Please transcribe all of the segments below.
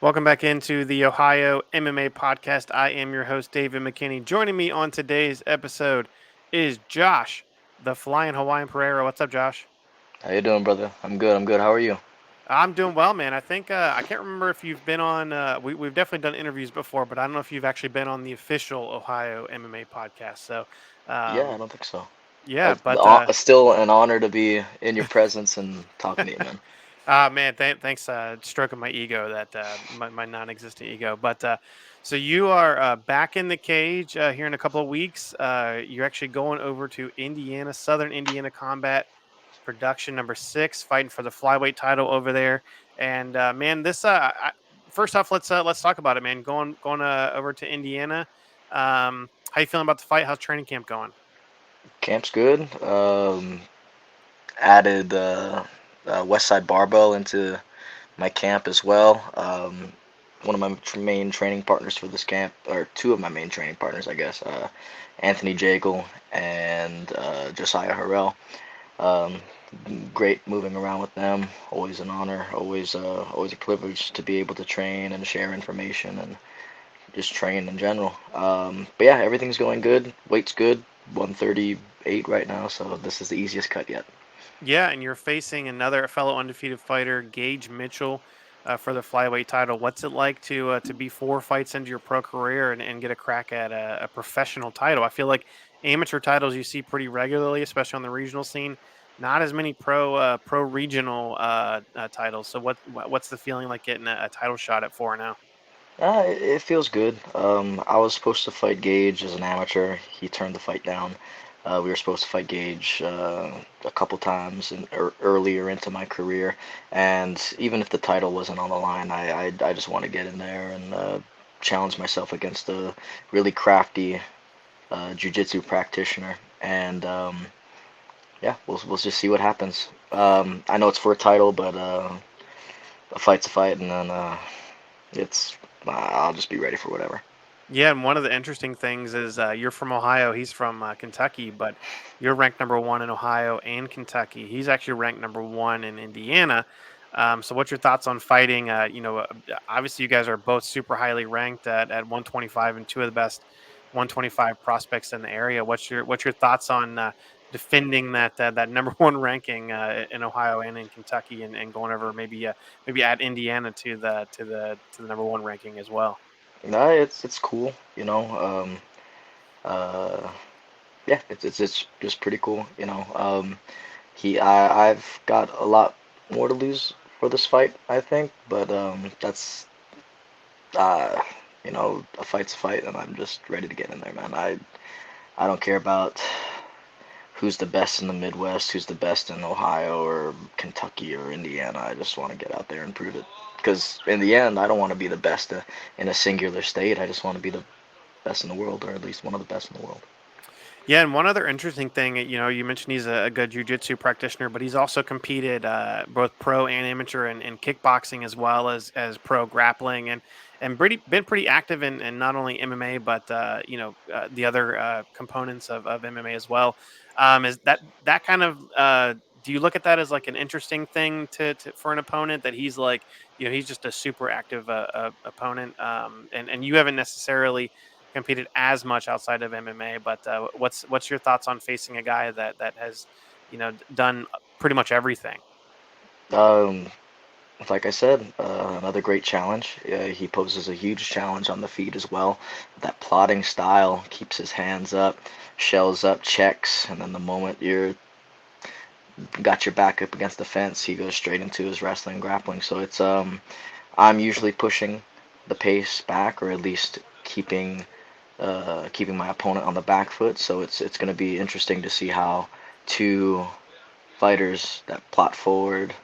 Welcome back into the Ohio MMA podcast. I am your host, David McKinney. Joining me on today's episode is Josh, the Flying Hawaiian Perreira. What's up, Josh? How you doing, brother? I'm good. I'm good. How are you? I'm doing well, man. I think I can't remember if you've been on. We've definitely done interviews before, but I don't know if you've actually been on the official Ohio MMA podcast. So, Yeah, I um, don't think so. yeah, but Still an honor to be in your presence and talking to you, man. Man, thanks. Stroking my ego, that my non-existent ego. But so you are back in the cage here in a couple of weeks. You're actually going over to Indiana, Southern Indiana Combat Production number 6, fighting for the flyweight title over there. And man, this first off, let's talk about it, man. Going over to Indiana. How you feeling about the fight? How's training camp going? Camp's good. Added West Side Barbell into my camp as well. One of my main training partners for this camp, or two of my main training partners, I guess, Anthony Jagle and Josiah Harrell. Um, Great moving around with them. Always an honor. Always a privilege to be able to train and share information and just train in general. But yeah, everything's going good. Weight's good. 138 right now, so this is the easiest cut yet. Yeah, and you're facing another fellow undefeated fighter, Gage Mitchell, for the flyweight title. What's it like to be 4 fights into your pro career and get a crack at a professional title? I feel like amateur titles you see pretty regularly, especially on the regional scene. Not as many pro regional titles. So what's the feeling like getting a title shot at 4 now? It feels good. I was supposed to fight Gage as an amateur. He turned the fight down. We were supposed to fight Gage a couple times earlier into my career, and even if the title wasn't on the line, I just want to get in there and challenge myself against a really crafty jiu-jitsu practitioner. And yeah, we'll just see what happens. I know it's for a title, but a fight's a fight, and then it's I'll just be ready for whatever. Yeah, and one of the interesting things is you're from Ohio. He's from Kentucky, but you're ranked number 1 in Ohio and Kentucky. He's actually ranked number 1 in Indiana. So, what's your thoughts on fighting? Obviously, you guys are both super highly ranked at 125 and two of the best 125 prospects in the area. What's your thoughts on defending that number 1 ranking in Ohio and in Kentucky, and going over maybe add Indiana to the number 1 ranking as well? No, it's cool, you know. Uh, yeah, it's just pretty cool, you know. I've got a lot more to lose for this fight, I think, but uh, a fight's a fight, and I'm just ready to get in there, man. I don't care about who's the best in the Midwest, who's the best in Ohio or Kentucky or Indiana. I just want to get out there and prove it. Because in the end, I don't want to be the best in a singular state. I just want to be the best in the world, or at least one of the best in the world. Yeah, and one other interesting thing, you mentioned he's a good jujitsu practitioner, but he's also competed both pro and amateur in kickboxing as well as pro grappling, and been pretty active in not only MMA but the other components of MMA as well. Is that kind of do you look at that as like an interesting thing to for an opponent that he's like he's just a super active opponent, and you haven't necessarily competed as much outside of MMA. But what's your thoughts on facing a guy that has done pretty much everything? Um, like I said, another great challenge. He poses a huge challenge on the feet as well. That plotting style keeps his hands up, shells up, checks, and then the moment you're got your back up against the fence, he goes straight into his wrestling grappling. So I'm usually pushing the pace back, or at least keeping my opponent on the back foot. So it's going to be interesting to see how two fighters that plot forward.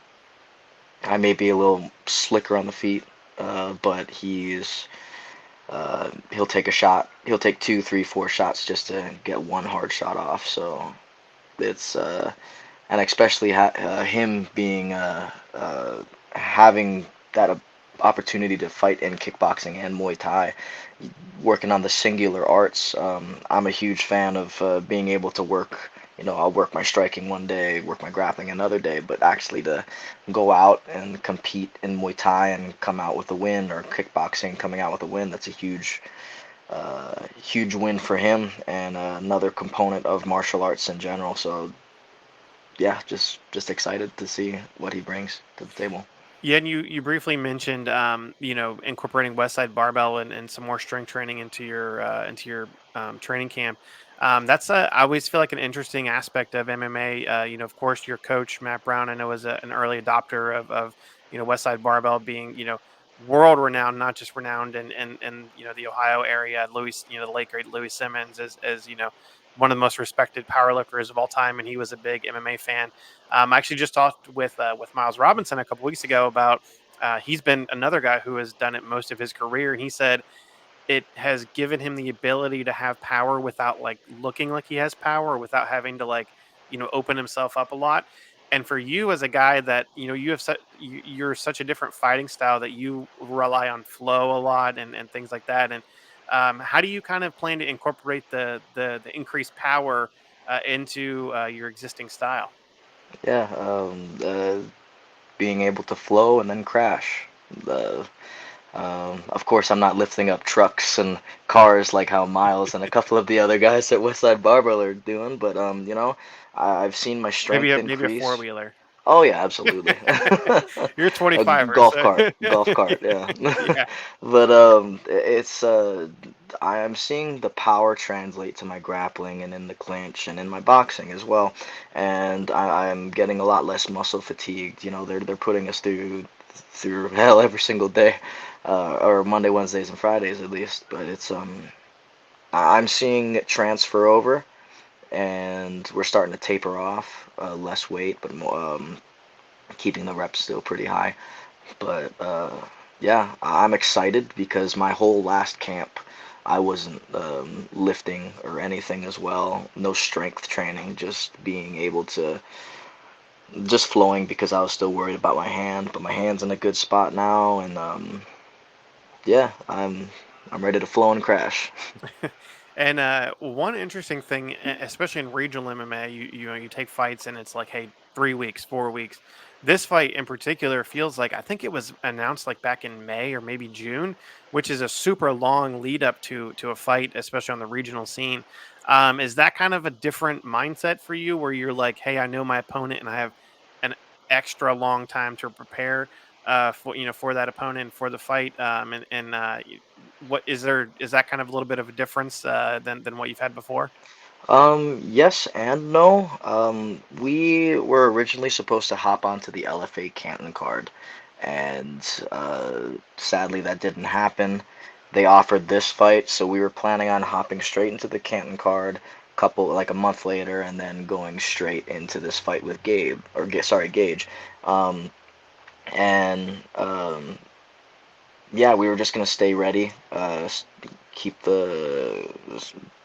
I may be a little slicker on the feet, but he'll take a shot. He'll take two, three, four shots just to get one hard shot off. So it's and especially him being having that opportunity to fight in kickboxing and Muay Thai, working on the singular arts. I'm a huge fan of being able to work, I'll work my striking one day, work my grappling another day, but actually to go out and compete in Muay Thai and come out with a win, or kickboxing coming out with a win, that's a huge win for him, and another component of martial arts in general. So yeah, just excited to see what he brings to the table. Yeah, and you briefly mentioned incorporating West Side Barbell and some more strength training into your training camp. That's I always feel like an interesting aspect of MMA. Of course, your coach Matt Brown, I know, is an early adopter of West Side Barbell being world renowned, not just renowned in the Ohio area. Louis, the late great Louis Simmons is one of the most respected powerlifters of all time, and he was a big MMA fan. I actually just talked with Miles Robinson a couple weeks ago about he's been another guy who has done it most of his career, and he said it has given him the ability to have power without like looking like he has power, without having to like open himself up a lot. And for you as a guy that you're such a different fighting style that you rely on flow a lot and things like that. And how do you kind of plan to incorporate the increased power into your existing style? Yeah, being able to flow and then crash. The Of course, I'm not lifting up trucks and cars like how Miles and a couple of the other guys at Westside Barbell are doing, but I've seen my strength Maybe a increase. four-wheeler. Oh yeah, absolutely. You're A 25er, golf so cart, golf cart, yeah, yeah. yeah. But it's I am seeing the power translate to my grappling and in the clinch and in my boxing as well, and I'm getting a lot less muscle fatigued. They're putting us through hell every single day, or Monday, Wednesdays, and Fridays at least. But I'm seeing it transfer over, and we're starting to taper off, less weight, but more, keeping the reps still pretty high. But yeah, I'm excited because my whole last camp, I wasn't lifting or anything as well. No strength training, just being able to, just flowing because I was still worried about my hand. But my hand's in a good spot now, and yeah, I'm ready to flow and crash. And one interesting thing, especially in regional MMA, you take fights and it's like, hey, 3 weeks, 4 weeks. This fight in particular feels like I think it was announced like back in May or maybe June, which is a super long lead up to a fight, especially on the regional scene. Is that kind of a different mindset for you, where you're like, hey, I know my opponent and I have an extra long time to prepare for that opponent for the fight, what is that kind of a little bit of a difference than what you've had before? Yes and no. We were originally supposed to hop onto the LFA Canton card, and sadly that didn't happen. They offered this fight, so we were planning on hopping straight into the Canton card, like a month later, and then going straight into this fight with Gage. Um, and yeah, we were just gonna stay ready, keep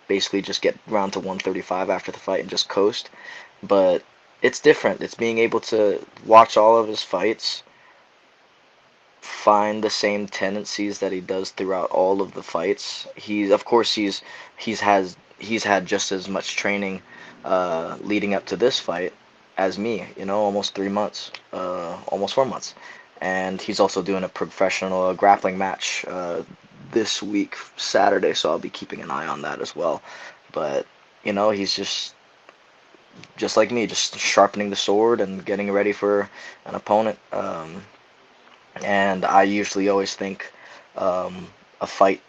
basically just get around to 135 after the fight and just coast. But it's different. It's being able to watch all of his fights, find the same tendencies that he does throughout all of the fights. Of course, he's had just as much training leading up to this fight as me. Almost 3 months, almost 4 months, and he's also doing a professional grappling match this week Saturday, so I'll be keeping an eye on that as well. But he's just like me, just sharpening the sword and getting ready for an opponent. And I usually always think a fight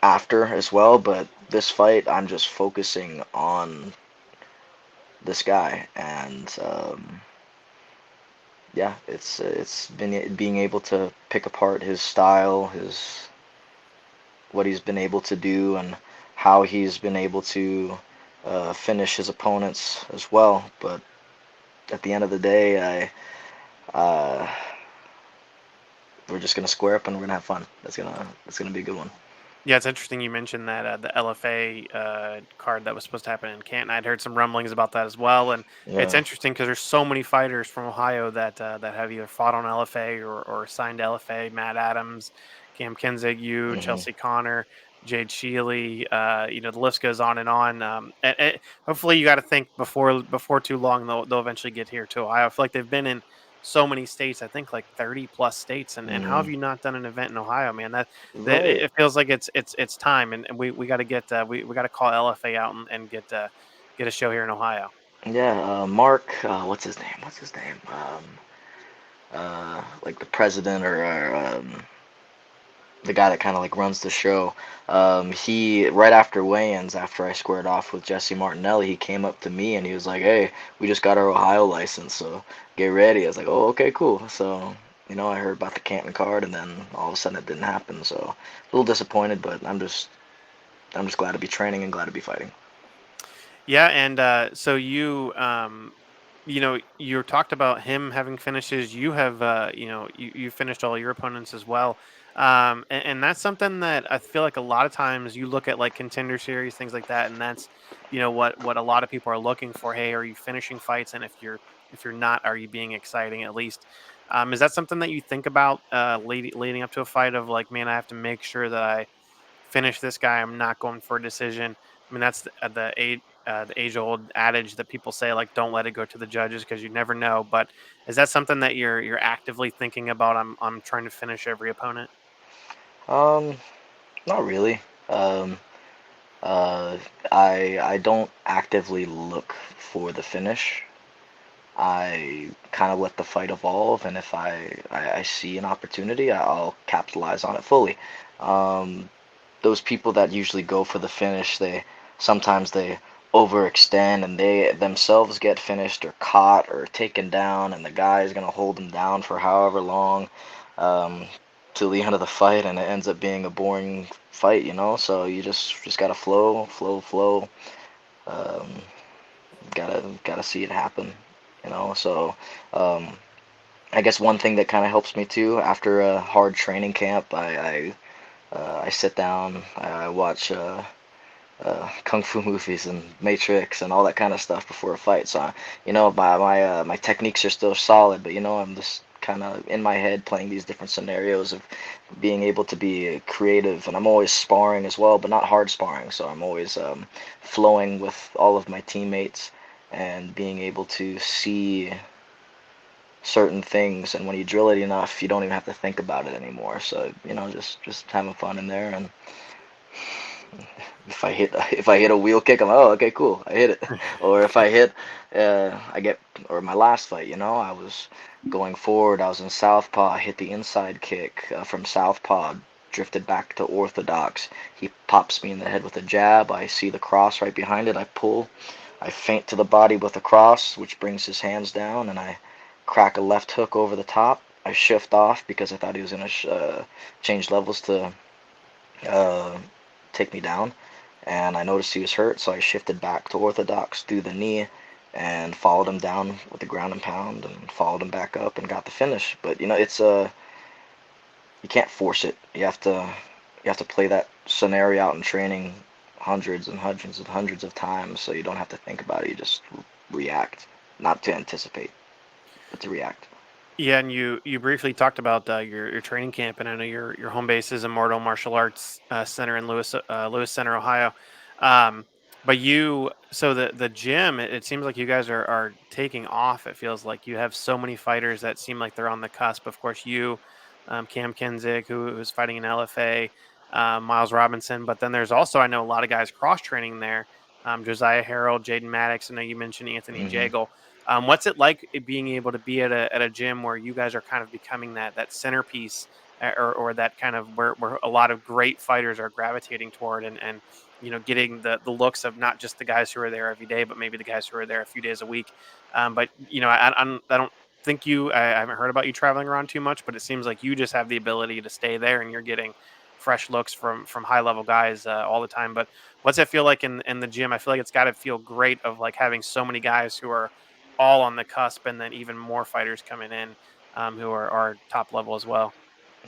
after as well, but this fight I'm just focusing on this guy, and yeah, it's been being able to pick apart his style, his what he's been able to do, and how he's been able to finish his opponents as well. But at the end of the day, I we're just gonna square up and we're gonna have fun. That's gonna be a good one. Yeah, it's interesting you mentioned that the LFA card that was supposed to happen in Canton. I'd heard some rumblings about that as well, and it's Yeah. interesting because there's so many fighters from Ohio that have either fought on LFA or signed LFA. Matt Adams, Cam Kenzig, you, Hmm. Chelsea Connor. Jade Sheely. The list goes on and on. Hopefully, you got to think before too long they'll eventually get here to Ohio. I feel like they've been in so many states. I think like 30 plus states. And how have Mm, you not done an event in Ohio, man? That right. it feels like it's time, and we got to get we got to call LFA out and get a show here in Ohio. Yeah, Mark, what's his name? What's his name? Like the president or the guy that kind of like runs the show. He right after weigh-ins, after I squared off with Jesse Martinelli, he came up to me and he was like, "Hey, we just got our Ohio license, so get ready." I was like, "Oh, okay, cool." So, I heard about the Canton card, and then all of a sudden it didn't happen. So, a little disappointed, but I'm just glad to be training and glad to be fighting. Yeah, and so you talked about him having finishes. You have, you finished all your opponents as well, and that's something that I feel like a lot of times you look at like contender series, things like that, and that's what a lot of people are looking for. Hey, are you finishing fights? And if you're not, are you being exciting at least? Is that something that you think about leading up to a fight of like, man, I have to make sure that I finish this guy. I'm not going for a decision. I mean, that's the age old adage that people say like, don't let it go to the judges because you never know. But is that something that you're actively thinking about? I'm trying to finish every opponent. Um, Not really. Um, uh, I don't actively look for the finish. I kind of let the fight evolve, and if I see an opportunity, I'll capitalize on it fully. Um, those people that usually go for the finish, they sometimes overextend and they themselves get finished or caught or taken down, and the guy is gonna hold them down for however long, um, till the end of the fight, and it ends up being a boring fight. So you just gotta flow, flow, flow. Um, gotta see it happen. So um, I guess one thing that kind of helps me too after a hard training camp, I sit down, I watch kung fu movies and Matrix and all that kind of stuff before a fight. So my techniques are still solid, but I'm just kind of in my head playing these different scenarios of being able to be creative, and I'm always sparring as well, but not hard sparring. So I'm always flowing with all of my teammates and being able to see certain things, and when you drill it enough you don't even have to think about it anymore. So just having fun in there. And if I hit a wheel kick, I'm like, oh, okay, cool, I hit it. Or if I hit I get or my last fight, I was going forward, I was in southpaw, I hit the inside kick from southpaw, drifted back to orthodox. He pops me in the head with a jab, I see the cross right behind it, I pull, I feint to the body with a cross, which brings his hands down, and I crack a left hook over the top. I shift off because I thought he was going to change levels to uh, take me down, and I noticed he was hurt, so I shifted back to orthodox through the knee and followed him down with the ground and pound and followed him back up and got the finish. But it's you can't force it. You have to play that scenario out in training hundreds and hundreds and hundreds of times, so you don't have to think about it. You just react, not to anticipate, but to react. Yeah, and you briefly talked about your training camp, and I know your home base is Immortal Martial Arts Center in Lewis Center, Ohio. Um, but the gym, it seems like you guys are taking off. It feels like you have so many fighters that seem like they're on the cusp. Of course, Cam Kinzig, who's fighting in LFA, Miles Robinson, but then there's also I know a lot of guys cross training there. Josiah Harrell, Jaden Maddox. I know you mentioned Anthony Hmm. Jagle. What's it like being able to be at a gym where you guys are kind of becoming that centerpiece, or that kind of where a lot of great fighters are gravitating toward, and getting the looks of not just the guys who are there every day, but maybe the guys who are there a few days a week. But I don't think I haven't heard about you traveling around too much, but it seems like you just have the ability to stay there and you're getting fresh looks from high level guys all the time. But what's it feel like in the gym? I feel like it's got to feel great of like having so many guys who are all on the cusp, and then even more fighters coming in who are top level as well.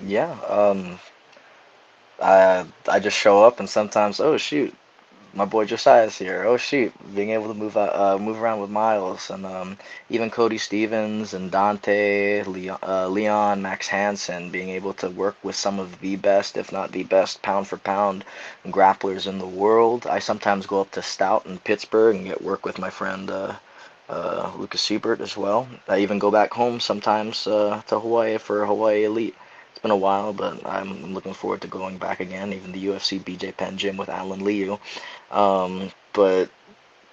Yeah. I just show up, and sometimes, oh shoot, my boy Josiah's here. Oh shoot, being able to move around with Miles, and even Cody Stevens and Dante, Leon, Max Hansen, being able to work with some of the best, if not the best, pound for pound grapplers in the world. I sometimes go up to Stout in Pittsburgh and get work with my friend Lucas Siebert as well. I even go back home sometimes to Hawaii for Hawaii Elite. It's been a while, but I'm looking forward to going back again. Even the UFC BJ Penn gym with Alan Liu. But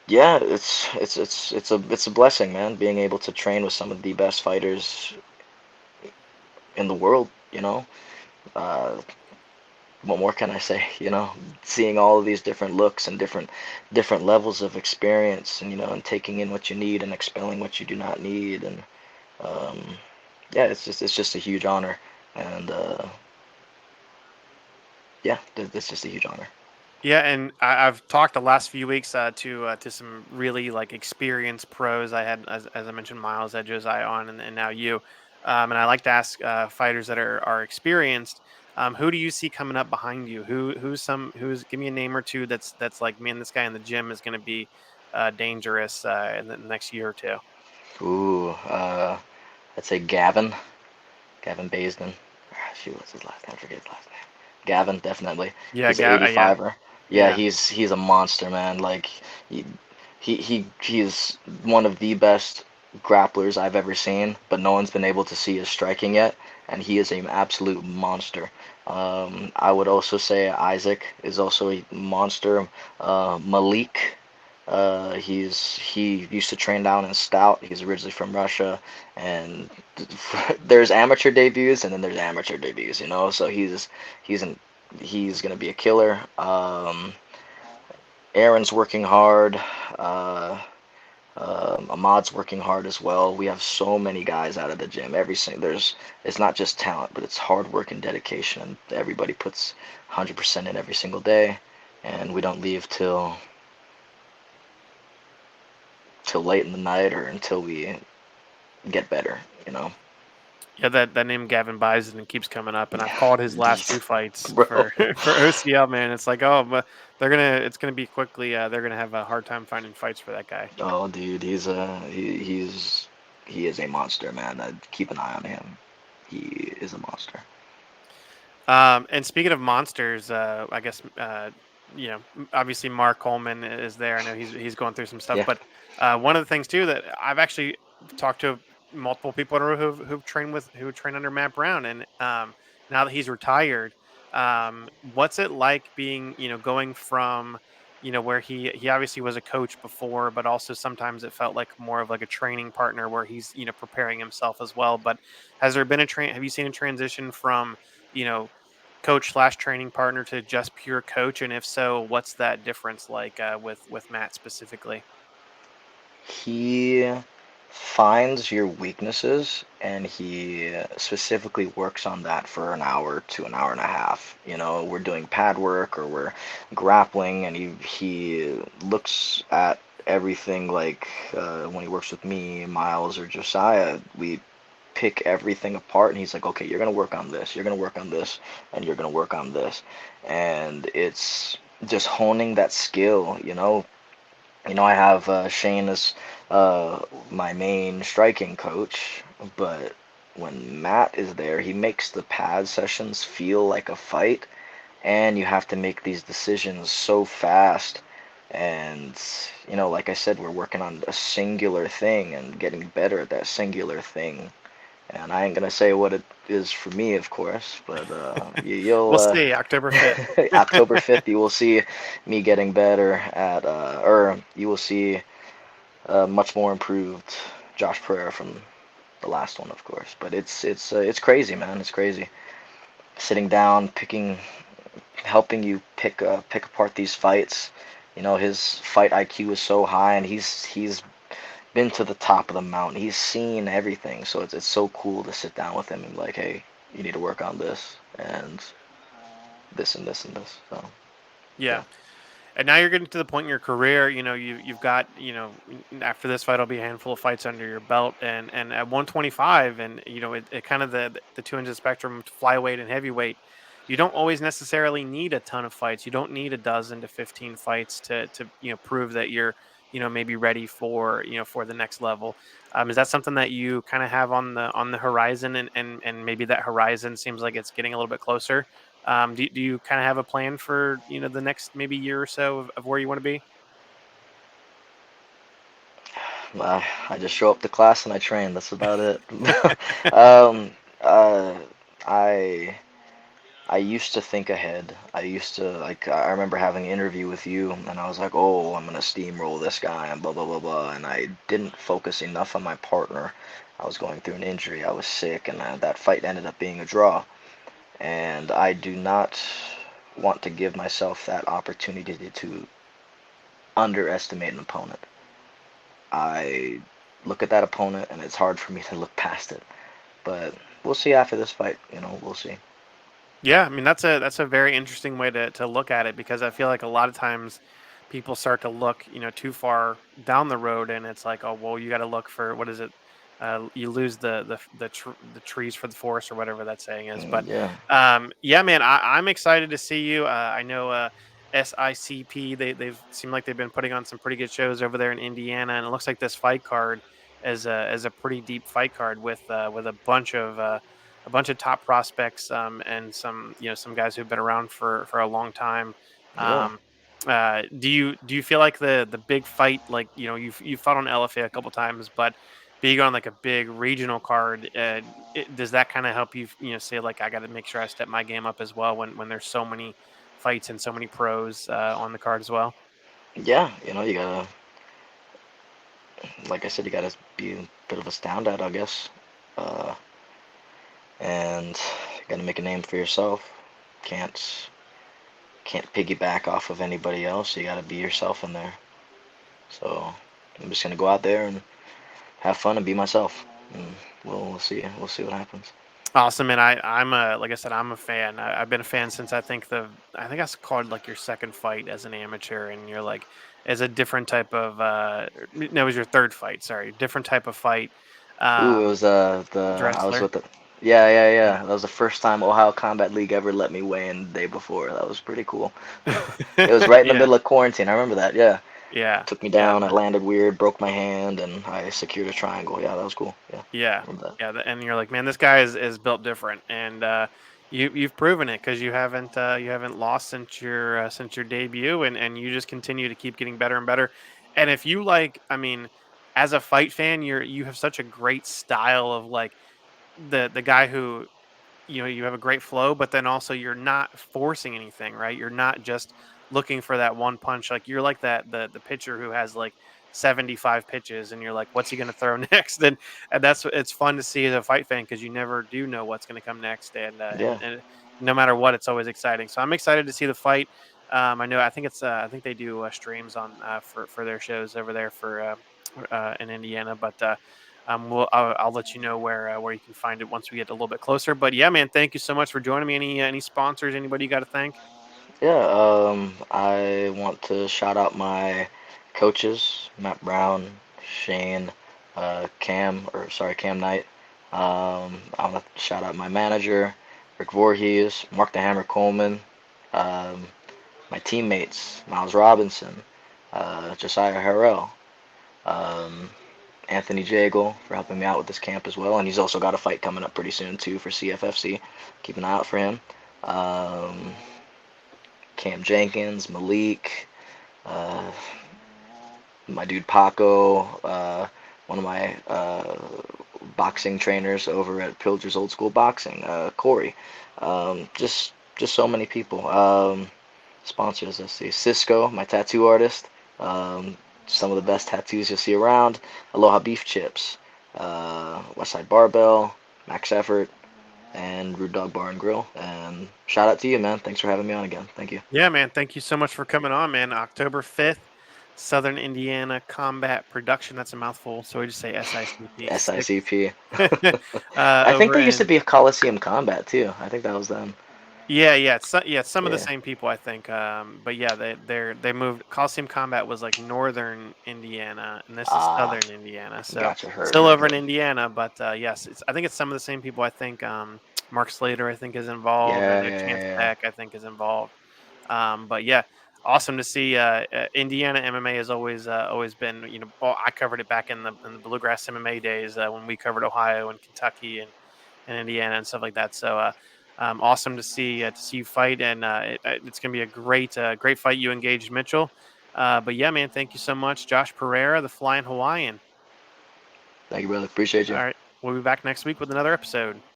yeah, it's a blessing, man. Being able to train with some of the best fighters in the world. Uh, what more can I say? Seeing all of these different looks and different levels of experience, and and taking in what you need and expelling what you do not need, and um, yeah, it's just a huge honor, and yeah, it's just a huge honor. Yeah, and I've talked the last few weeks to some really like experienced pros. I had, as I mentioned, Miles, had Josiah on, and now you. And I like to ask fighters that are experienced. Who do you see coming up behind you? Who's give me a name or two that's like, man, this guy in the gym is going to be dangerous in the next year or two. Ooh, I'd say Gavin Baisden. Shoot, what's his last name? I forget his last name. Gavin, definitely. Yeah, He's an yeah, 85er. Yeah, yeah. he's a monster, man. Like he he's one of the best grapplers I've ever seen, but no one's been able to see his striking yet, and he is an absolute monster. I would also say Isaac is also a monster. Malik, he used to train down in Stout. He's originally from Russia, and there's amateur debuts and then there's amateur debuts, So he's an, he's gonna be a killer. Aaron's working hard. Uh, Ahmad's working hard as well. We have so many guys out of the gym. It's not just talent, but it's hard work and dedication. And everybody puts 100% in every single day, and we don't leave till late in the night or until we get better. You know, Yeah, that name Gavin Bison keeps coming up, and I've called his last two fights bro. for for OCL. Man, it's like, oh, but it's gonna be quickly. They're gonna have a hard time finding fights for that guy. Oh, dude, he is a monster, man. I'd keep an eye on him. He is a monster. And speaking of monsters, I guess obviously Mark Coleman is there. I know he's going through some stuff, Yeah. but one of the things too that I've actually talked to multiple people who've trained who train under Matt Brown, and now that he's retired, what's it like being going from where he obviously was a coach before, but also sometimes it felt like more of like a training partner where he's preparing himself as well. But has there been a train? Have you seen a transition from you know coach slash training partner to just pure coach? And if so, what's that difference like with Matt specifically? He finds your weaknesses and he specifically works on that for an hour to an hour and a half. We're doing pad work or we're grappling, and he looks at everything like when he works with me, Miles, or Josiah, we pick everything apart, and he's like, okay, you're gonna work on this, you're gonna work on this, and you're gonna work on this, and it's just honing that skill. I have Shane as my main striking coach, but when Matt is there, he makes the pad sessions feel like a fight, and you have to make these decisions so fast. And, like I said, we're working on a singular thing and getting better at that singular thing. And I ain't gonna say what it is for me, of course, but you'll We'll see October 5th. October 5th, you will see me getting better at, or you will see much more improved Josh Perreira from the last one, of course. But it's crazy, man. It's crazy. Sitting down, helping you pick apart these fights. His fight IQ is so high, and he's been to the top of the mountain. He's seen everything, so it's so cool to sit down with him and be like, hey, you need to work on this and this and this and this. So Yeah. yeah, And now you're getting to the point in your career, you've got, after this fight will be a handful of fights under your belt, and at 125, and it kind of the two ends of the spectrum, flyweight and heavyweight. you don't always necessarily need a ton of fights. You don't need a dozen to 15 fights to prove that you're maybe ready for for the next level. Is that something that you kind of have on the horizon, and maybe that horizon seems like it's getting a little bit closer? Do you kind of have a plan for the next maybe year or so of where you want to be? I just show up to class and I train. That's about it. um, uh, I I used to think ahead. I used to like. I remember having an interview with you, and I was like, "Oh, I'm gonna steamroll this guy," and blah blah blah blah. And I didn't focus enough on my partner. I was going through an injury. I was sick, and that fight ended up being a draw. And I do not want to give myself that opportunity to underestimate an opponent. I look at that opponent, and it's hard for me to look past it. But we'll see after this fight. We'll see. Yeah, I mean that's a very interesting way to look at it, because I feel like a lot of times people start to look too far down the road, and it's like, oh well, you got to look for what is it, you lose the trees for the forest, or whatever that saying is. But Yeah. yeah, man, I'm excited to see you. I know SICP, they've seemed like they've been putting on some pretty good shows over there in Indiana, and it looks like this fight card is a pretty deep fight card with a bunch of top prospects, and some guys who've been around for a long time. Yeah. Um, do you feel like the big fight, like you've fought on LFA a couple times, but being on like a big regional card, does that kind of help you say like, I got to make sure I step my game up as well when there's so many fights and so many pros on the card as well? Yeah, you gotta, like I said, you gotta be a bit of a standout, I guess. Uh, and you gotta make a name for yourself. Can't can't piggyback off of anybody else. You gotta be yourself in there. So I'm just gonna go out there and have fun and be myself. And we'll see what happens. Awesome, and I'm a like I said, I'm a fan. I've been a fan since I think I called like your second fight as an amateur, and you're like as a different type of no, it was your third fight. Sorry, different type of fight. Ooh, it was the I was Dressler. with the yeah, yeah, Yeah. yeah. That was the first time Ohio Combat League ever let me weigh in the day before. That was pretty cool. It was right in the Yeah, middle of quarantine. I remember that. Yeah. yeah, Took me yeah. down. I landed weird, broke my hand, and I secured a triangle. Yeah, that was cool. Yeah, Yeah, remember that. yeah, and you're like, man, this guy is built different, and you've proven it, because you haven't lost since your debut, and you just continue to keep getting better and better. And if you like, I mean, as a fight fan, you have such a great style of like the guy who you have a great flow, but then also you're not forcing anything, right? You're not just looking for that one punch. Like you're like the pitcher who has like 75 pitches, and you're like, what's he going to throw next? And it's fun to see as a fight fan, because you never do know what's going to come next, Yeah, and no matter what, it's always exciting. So I'm excited to see the fight. I think they do streams on for their shows over there for in Indiana, but I'll let you know where you can find it once we get a little bit closer. But yeah, man, thank you so much for joining me. Any sponsors? Anybody you got to thank? yeah. I want to shout out my coaches, Matt Brown, Shane, Cam Knight. I want to shout out my manager, Rick Voorhees, Mark the Hammer Coleman, um, my teammates, Miles Robinson, Josiah Harrell, um, Anthony Jagle for helping me out with this camp as well. And he's also got a fight coming up pretty soon too for CFFC. Keep an eye out for him. Um, Cam Jenkins, Malik, uh, my dude Paco, one of my boxing trainers over at Pilger's Old School Boxing, Corey. Just so many people. Sponsors, let's see, Cisco, my tattoo artist. Um, some of the best tattoos you'll see around. Aloha Beef Chips, Westside Barbell, Max Effort, and Rude Dog Bar and Grill. And shout out to you, man. Thanks for having me on again. Thank you. Yeah, man, thank you so much for coming on, man. October 5th, Southern Indiana Combat Production. That's a mouthful, so we just say SICP. Sick. SICP. I think Over they used to in be a Coliseum Combat too. I think that was them. Yeah, it's some of the Yeah. same people, I think. But yeah, they moved. Coliseum Combat was like northern Indiana, and this is Ah, southern Indiana. So gotcha. still over in Heard. Indiana, but yes, I think it's some of the same people. I think. Mark Slater, I think, is involved, Yeah, and yeah, Chance yeah, Beck, I think, is involved. But yeah, awesome to see. Indiana MMA has always been, well, I covered it back in the bluegrass MMA days when we covered Ohio and Kentucky and Indiana and stuff like that. So awesome to see you fight, and it's going to be a great fight you engaged Mitchell. But yeah, man, thank you so much, Josh Perreira, the Flying Hawaiian. Thank you, brother. Appreciate All you. right, we'll be back next week with another episode.